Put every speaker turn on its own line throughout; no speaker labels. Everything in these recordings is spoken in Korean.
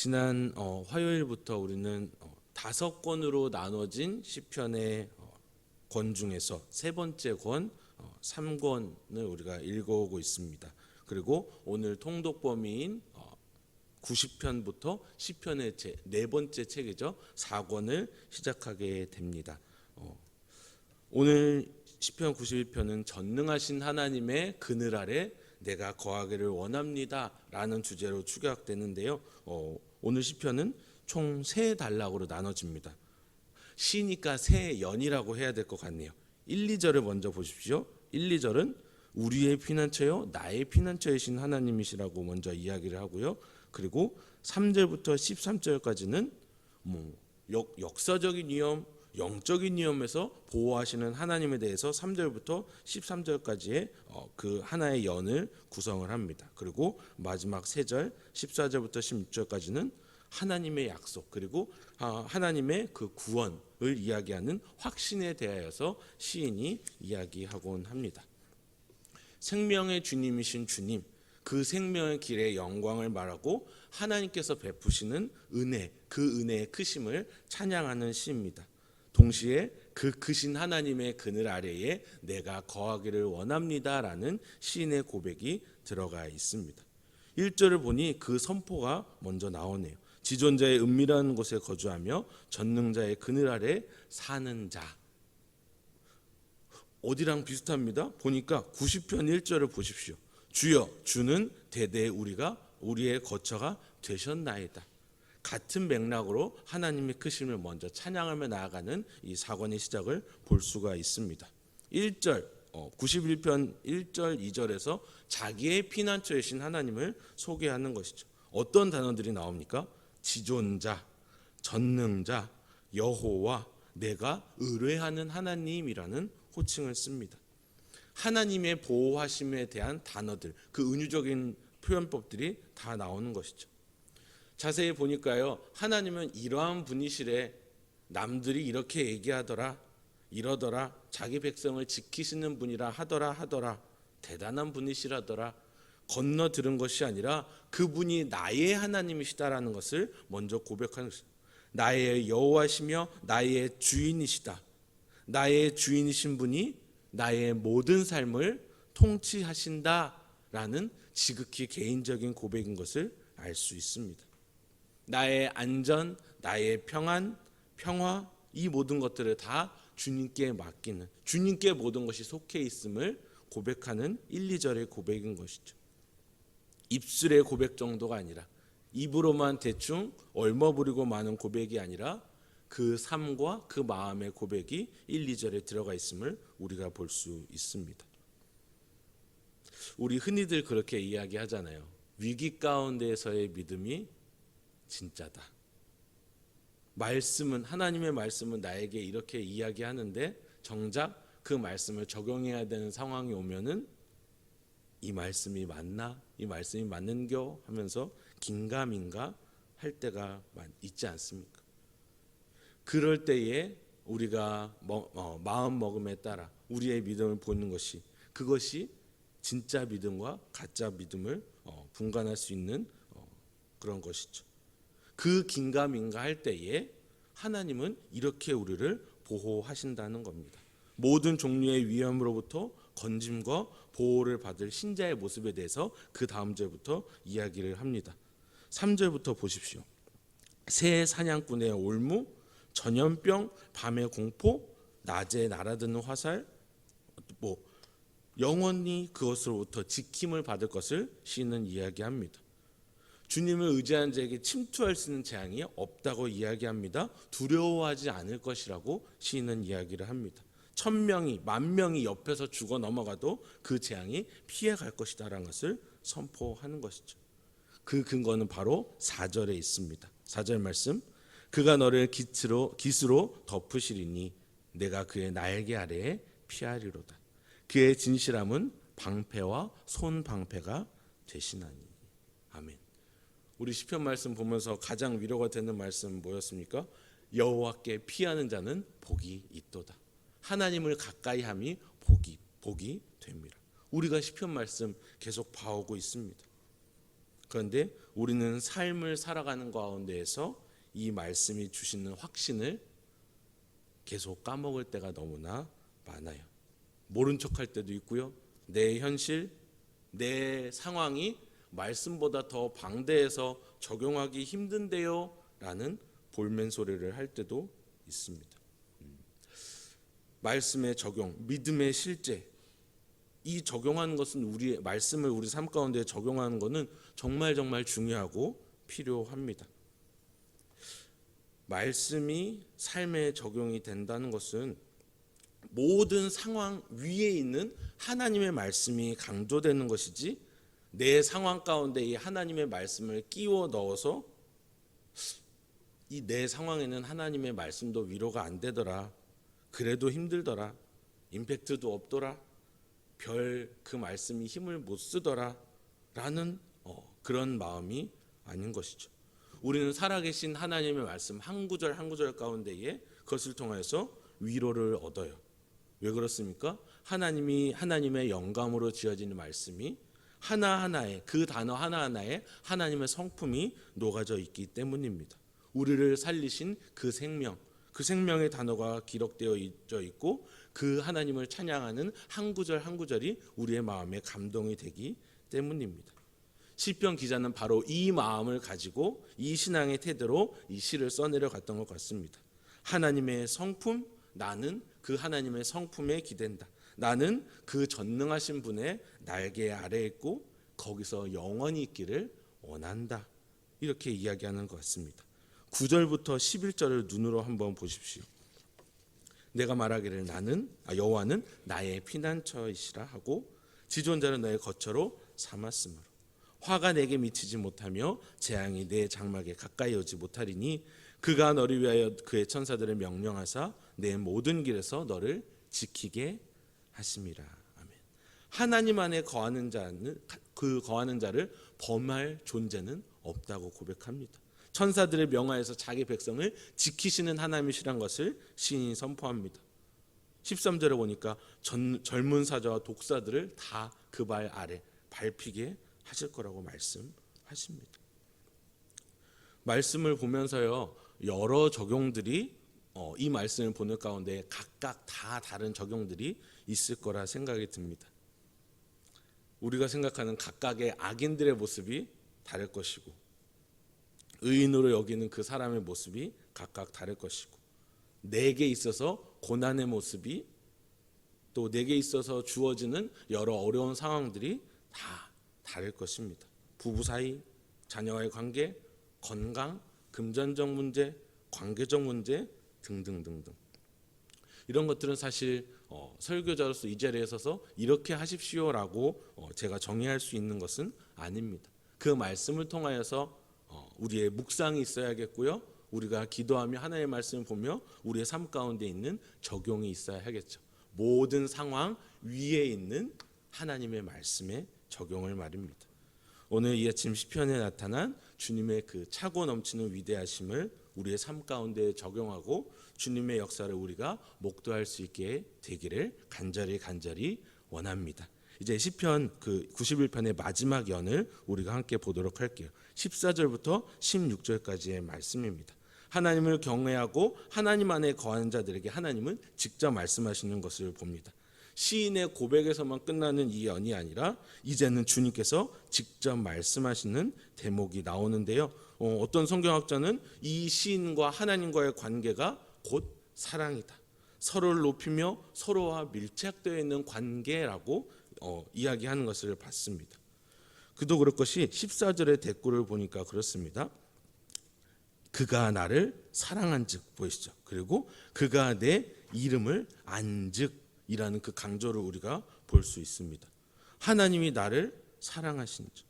지난 화요일부터 우리는 5권으로 나눠진 시편의 권 중에서 세 번째 권 3권을 우리가 읽어오고 있습니다. 그리고 오늘 통독 범위인 90편부터 시편의 네 번째 책이죠. 4권을 시작하게 됩니다. 오늘 시편 91편은 전능하신 하나님의 그늘 아래 내가 거하기를 원합니다 라는 주제로 축약되는데요. 오늘 시편은 총 세 단락으로 나눠집니다. 시니까 세 연이라고 해야 될 것 같네요. 1, 2절을 먼저 보십시오. 1, 2절은 우리의 피난처요 나의 피난처이신 하나님이시라고 먼저 이야기를 하고요. 그리고 3절부터 13절까지는 역사적인 위험, 영적인 위험에서 보호하시는 하나님에 대해서 3절부터 13절까지의 그 하나의 연을 구성을 합니다. 그리고 마지막 3절 14절부터 16절까지는 하나님의 약속 그리고 하나님의 그 구원을 이야기하는 확신에 대하여서 시인이 이야기하곤 합니다. 생명의 주님이신 주님, 그 생명의 길의 영광을 말하고 하나님께서 베푸시는 은혜, 그 은혜의 크심을 찬양하는 시입니다. 동시에 그 크신 하나님의 그늘 아래에 내가 거하기를 원합니다라는 시인의 고백이 들어가 있습니다. 1절을 보니 그 선포가 먼저 나오네요. 지존자의 은밀한 곳에 거주하며 전능자의 그늘 아래 사는 자. 어디랑 비슷합니다. 보니까 90편 1절을 보십시오. 주여 주는 대대에 우리의 거처가 되셨나이다. 같은 맥락으로 하나님의 크심을 먼저 찬양하며 나아가는 이 4권의 시작을 볼 수가 있습니다. 1절 91편 1절 2절에서 자기의 피난처이신 하나님을 소개하는 것이죠. 어떤 단어들이 나옵니까? 지존자, 전능자, 여호와, 내가 의뢰하는 하나님이라는 호칭을 씁니다. 하나님의 보호하심에 대한 단어들, 그 은유적인 표현법들이 다 나오는 것이죠. 자세히 보니까요, 하나님은 이러한 분이시래, 남들이 이렇게 얘기하더라, 이러더라, 자기 백성을 지키시는 분이라 하더라, 대단한 분이시라더라, 건너 들은 것이 아니라 그분이 나의 하나님이시다라는 것을 먼저 고백하는 것입니다. 나의 여호와시며 나의 주인이시다. 나의 주인이신 분이 나의 모든 삶을 통치하신다라는 지극히 개인적인 고백인 것을 알 수 있습니다. 나의 안전, 나의 평안, 평화, 이 모든 것들을 다 주님께 맡기는, 주님께 모든 것이 속해 있음을 고백하는 1, 2절의 고백인 것이죠. 입술의 고백 정도가 아니라, 입으로만 대충 얼머부리고 마는 고백이 아니라 그 삶과 그 마음의 고백이 1, 2절에 들어가 있음을 우리가 볼 수 있습니다. 우리 흔히들 그렇게 이야기하잖아요. 위기 가운데에서의 믿음이 진짜다. 하나님의 말씀은 나에게 이렇게 이야기하는데 정작 그 말씀을 적용해야 되는 상황이 오면은 이 말씀이 맞나? 이 말씀이 맞는겨? 하면서 긴가민가 할 때가 있지 않습니까? 그럴 때에 우리가 마음 먹음에 따라 우리의 믿음을 보는 것이, 그것이 진짜 믿음과 가짜 믿음을 분간할 수 있는 그런 것이죠. 그 긴가민가 할 때에 하나님은 이렇게 우리를 보호하신다는 겁니다. 모든 종류의 위험으로부터 건짐과 보호를 받을 신자의 모습에 대해서 그 다음 절부터 이야기를 합니다. 3절부터 보십시오. 새 사냥꾼의 올무, 전염병, 밤의 공포, 낮에 날아드는 화살, 영원히 그것으로부터 지킴을 받을 것을 시인은 이야기합니다. 주님을 의지하는 자에게 침투할 수 있는 재앙이 없다고 이야기합니다. 두려워하지 않을 것이라고 시인은 이야기를 합니다. 1000명이 10,000명이 옆에서 죽어 넘어가도 그 재앙이 피해갈 것이다라는 것을 선포하는 것이죠. 그 근거는 바로 4절에 있습니다. 4절 말씀, 그가 너를 깃으로 덮으시리니 내가 그의 날개 아래에 피하리로다. 그의 진실함은 방패와 손방패가 되시나니. 아멘. 우리 시편 말씀 보면서 가장 위로가 되는 말씀 뭐였습니까? 여호와께 피하는 자는 복이 있도다. 하나님을 가까이 함이 복이 됩니다. 우리가 시편 말씀 계속 봐오고 있습니다. 그런데 우리는 삶을 살아가는 가운데에서 이 말씀이 주시는 확신을 계속 까먹을 때가 너무나 많아요. 모른 척할 때도 있고요. 내 현실, 내 상황이 말씀보다 더 방대해서 적용하기 힘든데요 라는 볼멘 소리를 할 때도 있습니다. 말씀의 적용, 믿음의 실제, 이 적용하는 것은 우리의 말씀을 우리 삶 가운데 적용하는 것은 정말 중요하고 필요합니다. 말씀이 삶에 적용이 된다는 것은 모든 상황 위에 있는 하나님의 말씀이 강조되는 것이지, 내 상황 가운데 이 하나님의 말씀을 끼워 넣어서 이 내 상황에는 하나님의 말씀도 위로가 안 되더라, 그래도 힘들더라, 임팩트도 없더라, 별 그 말씀이 힘을 못 쓰더라 라는 그런 마음이 아닌 것이죠. 우리는 살아계신 하나님의 말씀 한 구절 한 구절 가운데에 그것을 통해서 위로를 얻어요. 왜 그렇습니까? 하나님의 영감으로 지어진 말씀이 하나하나에, 그 단어 하나하나에 하나님의 성품이 녹아져 있기 때문입니다. 우리를 살리신 그 생명, 그 생명의 단어가 기록되어 있고 그 하나님을 찬양하는 한 구절 한 구절이 우리의 마음에 감동이 되기 때문입니다. 시편 기자는 바로 이 마음을 가지고 이 신앙의 태도로 이 시를 써내려갔던 것 같습니다. 하나님의 성품, 나는 그 하나님의 성품에 기댄다. 나는 그 전능하신 분의 날개 아래에 있고 거기서 영원히 있기를 원한다. 이렇게 이야기하는 것 같습니다. 9절부터 11절을 눈으로 한번 보십시오. 내가 말하기를 여호와는 나의 피난처이시라 하고 지존자를 너의 거처로 삼았으므로 화가 내게 미치지 못하며 재앙이 내 장막에 가까이 오지 못하리니 그가 너를 위하여 그의 천사들을 명령하사 내 모든 길에서 너를 지키게 하심이라. 아멘. 하나님 안에 거하는 자는 그 거하는 자를 범할 존재는 없다고 고백합니다. 천사들을 명하여서 자기 백성을 지키시는 하나님이시란 것을 시인이 선포합니다. 13절에 보니까 젊은 사자와 독사들을 다 그 발 아래 밟히게 하실 거라고 말씀하십니다. 말씀을 보면서요, 여러 적용들이 이 말씀을 보는 가운데 각각 다 다른 적용들이 있을 거라 생각이 듭니다. 우리가 생각하는 각각의 악인들의 모습이 다를 것이고, 의인으로 여기는 그 사람의 모습이 각각 다를 것이고, 내게 있어서 고난의 모습이, 또 내게 있어서 주어지는 여러 어려운 상황들이 다 다를 것입니다. 부부 사이, 자녀와의 관계, 건강, 금전적 문제, 관계적 문제 등등등등. 이런 것들은 사실 설교자로서 이 자리에 서서 이렇게 하십시오라고 제가 정의할 수 있는 것은 아닙니다. 그 말씀을 통하여서 우리의 묵상이 있어야겠고요. 우리가 기도하며 하나님의 말씀을 보며 우리의 삶 가운데 있는 적용이 있어야 하겠죠. 모든 상황 위에 있는 하나님의 말씀의 적용을 말입니다. 오늘 이 아침 시편에 나타난 주님의 그 차고 넘치는 위대하심을 우리의 삶 가운데 적용하고 주님의 역사를 우리가 목도할 수 있게 되기를 간절히 원합니다. 이제 시편 그 91편의 마지막 연을 우리가 함께 보도록 할게요. 14절부터 16절까지의 말씀입니다. 하나님을 경외하고 하나님 안에 거하는 자들에게 하나님은 직접 말씀하시는 것을 봅니다. 시인의 고백에서만 끝나는 이 연이 아니라 이제는 주님께서 직접 말씀하시는 대목이 나오는데요. 어떤 성경학자는 이 시인과 하나님과의 관계가 곧 사랑이다, 서로를 높이며 서로와 밀착되어 있는 관계라고 이야기하는 것을 봤습니다. 그도 그럴 것이 14절의 댓글을 보니까 그렇습니다. 그가 나를 사랑한즉, 보이시죠? 그리고 그가 내 이름을 안즉이라는 그 강조를 우리가 볼 수 있습니다. 하나님이 나를 사랑하신즉,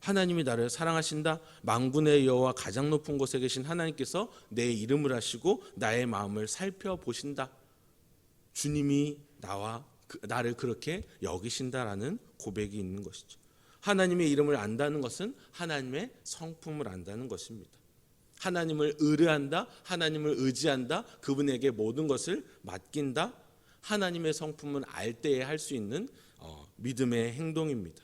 하나님이 나를 사랑하신다. 만군의 여호와 가장 높은 곳에 계신 하나님께서 내 이름을 아시고 나의 마음을 살펴보신다. 주님이 나를 그렇게 여기신다라는 고백이 있는 것이죠. 하나님의 이름을 안다는 것은 하나님의 성품을 안다는 것입니다. 하나님을 의뢰한다, 하나님을 의지한다, 그분에게 모든 것을 맡긴다. 하나님의 성품은 알 때에 할 수 있는 믿음의 행동입니다.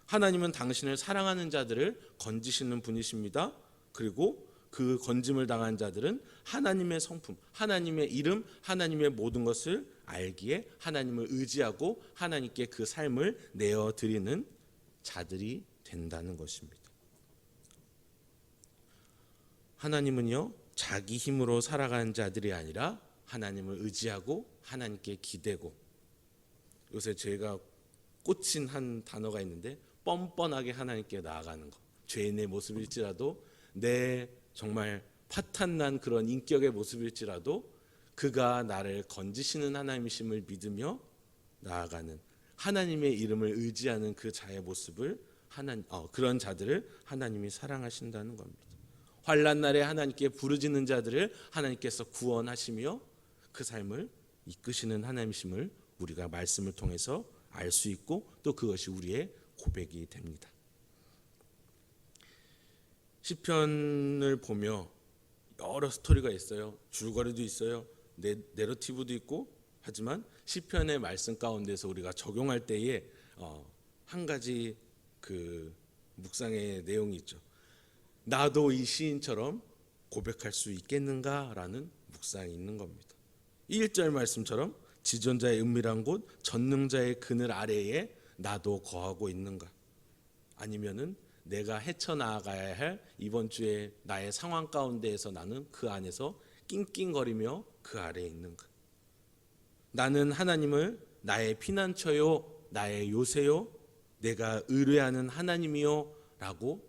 하나님은 당신을 사랑하는 자들을 건지시는 분이십니다. 그리고 그 건짐을 당한 자들은 하나님의 성품, 하나님의 이름, 하나님의 모든 것을 알기에 하나님을 의지하고 하나님께 그 삶을 내어드리는 자들이 된다는 것입니다. 하나님은요, 자기 힘으로 살아가는 자들이 아니라 하나님을 의지하고 하나님께 기대고, 요새 제가 꽂힌 한 단어가 있는데 뻔뻔하게 하나님께 나아가는 것. 죄인의 모습일지라도, 내 정말 파탄난 그런 인격의 모습일지라도 그가 나를 건지시는 하나님이심을 믿으며 나아가는, 하나님의 이름을 의지하는 그 자의 모습을 그런 자들을 하나님이 사랑하신다는 겁니다. 환난 날에 하나님께 부르짖는 자들을 하나님께서 구원하시며 그 삶을 이끄시는 하나님이심을 우리가 말씀을 통해서 알 수 있고, 또 그것이 우리의 고백이 됩니다. 시편을 보며 여러 스토리가 있어요. 줄거리도 있어요. 내러티브도 있고, 하지만 시편의 말씀 가운데서 우리가 적용할 때에 한 가지 그 묵상의 내용이 있죠. 나도 이 시인처럼 고백할 수 있겠는가라는 묵상이 있는 겁니다. 1절 말씀처럼 지존자의 은밀한 곳, 전능자의 그늘 아래에 나도 거하고 있는가? 아니면은 내가 헤쳐나가야 할 이번 주에 나의 상황 가운데에서 나는 그 안에서 낑낑거리며 그 아래에 있는가? 나는 하나님을 나의 피난처요, 나의 요새요, 내가 의뢰하는 하나님이요 라고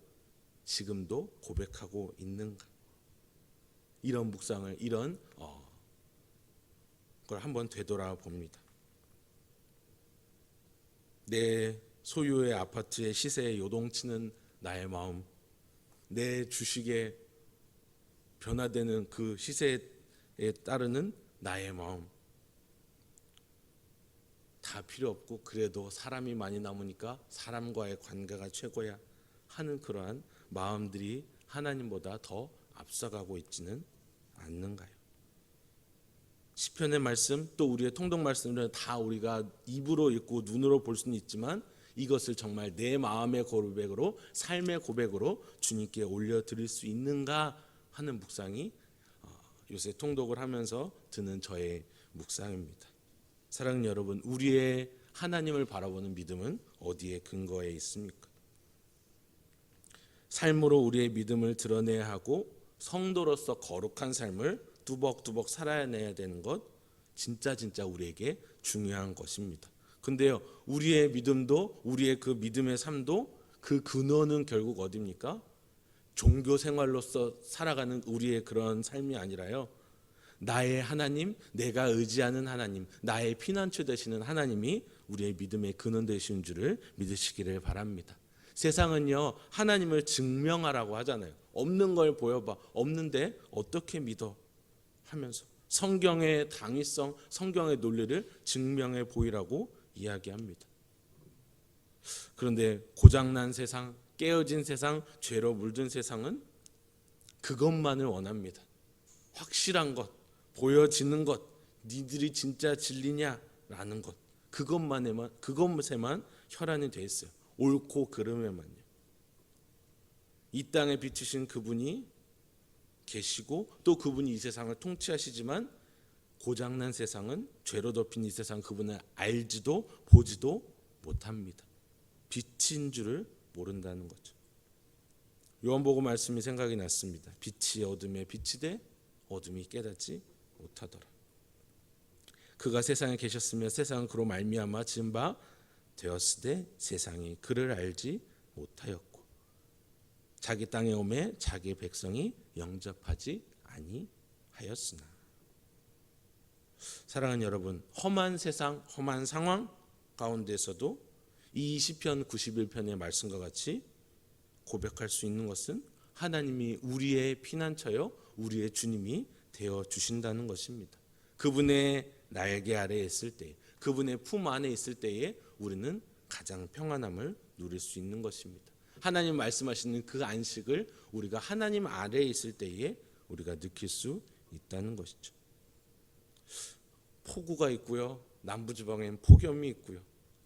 지금도 고백하고 있는가? 이런 묵상을, 이런 걸 한번 되돌아봅니다. 내 소유의 아파트의 시세에 요동치는 나의 마음, 내 주식에 변화되는 그 시세에 따르는 나의 마음, 다 필요 없고 그래도 사람이 많이 남으니까 사람과의 관계가 최고야 하는 그러한 마음들이 하나님보다 더 앞서가고 있지는 않는가요? 시편의 말씀, 또 우리의 통독 말씀들은 다 우리가 입으로 읽고 눈으로 볼 수는 있지만 이것을 정말 내 마음의 고백으로, 삶의 고백으로 주님께 올려드릴 수 있는가 하는 묵상이 요새 통독을 하면서 드는 저의 묵상입니다. 사랑하는 여러분, 우리의 하나님을 바라보는 믿음은 어디에 근거해 있습니까? 삶으로 우리의 믿음을 드러내야 하고 성도로서 거룩한 삶을 뚜벅뚜벅 살아내야 되는 것, 진짜 우리에게 중요한 것입니다. 근데요, 우리의 믿음도, 우리의 그 믿음의 삶도 그 근원은 결국 어디입니까? 종교 생활로서 살아가는 우리의 그런 삶이 아니라요, 나의 하나님, 내가 의지하는 하나님, 나의 피난처 되시는 하나님이 우리의 믿음의 근원 되시는 줄을 믿으시기를 바랍니다. 세상은요, 하나님을 증명하라고 하잖아요. 없는 걸 보여봐. 없는데 어떻게 믿어? 하면서 성경의 당위성, 성경의 논리를 증명해 보이라고 이야기합니다. 그런데 고장난 세상, 깨어진 세상, 죄로 물든 세상은 그것만을 원합니다. 확실한 것, 보여지는 것, 니들이 진짜 진리냐라는 것, 그것에만 혈안이 돼 있어요. 옳고 그름에만요. 이 땅에 비추신 그분이 계시고, 또 그분이 이 세상을 통치하시지만 고장난 세상은, 죄로 덮인 이 세상, 그분을 알지도 보지도 못합니다. 빛인 줄을 모른다는 거죠. 요한복음 말씀이 생각이 났습니다. 빛이 어둠에 비치되 어둠이 깨닫지 못하더라. 그가 세상에 계셨으며 세상은 그로 말미암아 지은 바 되었으되 세상이 그를 알지 못하였고 자기 땅에 오매 자기 백성이 영접하지 아니하였으나. 사랑하는 여러분, 험한 세상, 험한 상황 가운데서도 이 시편 91편의 말씀과 같이 고백할 수 있는 것은 하나님이 우리의 피난처요, 우리의 주님이 되어 주신다는 것입니다. 그분의 날개 아래에 있을 때, 그분의 품 안에 있을 때에 우리는 가장 평안함을 누릴 수 있는 것입니다. 하나님 말씀하시는 그 안식을 우리가 하나님 아래에 있을 때에 우리가 느낄 수 있다는 것이죠. 폭우가 있고요, 남부지방엔 폭염이 있고요,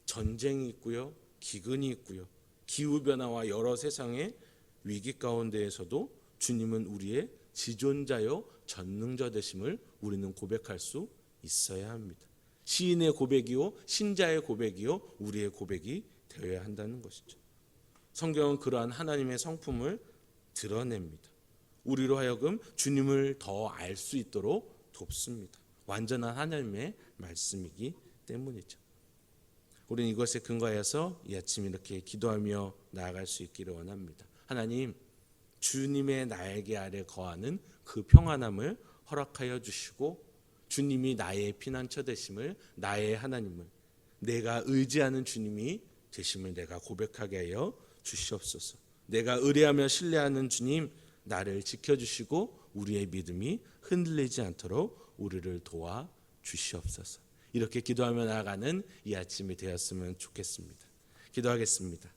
전쟁이 있고요, 기근이 있고요, 기후변화와 여러 세상의 위기 가운데에서도 주님은 우리의 지존자요 전능자 되심을 우리는 고백할 수 있어야 합니다. 시인의 고백이요 신자의 고백이요 우리의 고백이 되어야 한다는 것이죠. 성경은 그러한 하나님의 성품을 드러냅니다. 우리로 하여금 주님을 더 알 수 있도록 돕습니다. 완전한 하나님의 말씀이기 때문이죠. 우리는 이것에 근거해서 이 아침 이렇게 기도하며 나아갈 수 있기를 원합니다. 하나님, 주님의 날개 아래 거하는 그 평안함을 허락하여 주시고 주님이 나의 피난처 되심을, 나의 하나님을, 내가 의지하는 주님이 되심을 내가 고백하게 하여 주시옵소서. 내가 의뢰하며 신뢰하는 주님, 나를 지켜주시고 우리의 믿음이 흔들리지 않도록 우리를 도와 주시옵소서. 이렇게 기도하며 나아가는 이 아침이 되었으면 좋겠습니다. 기도하겠습니다.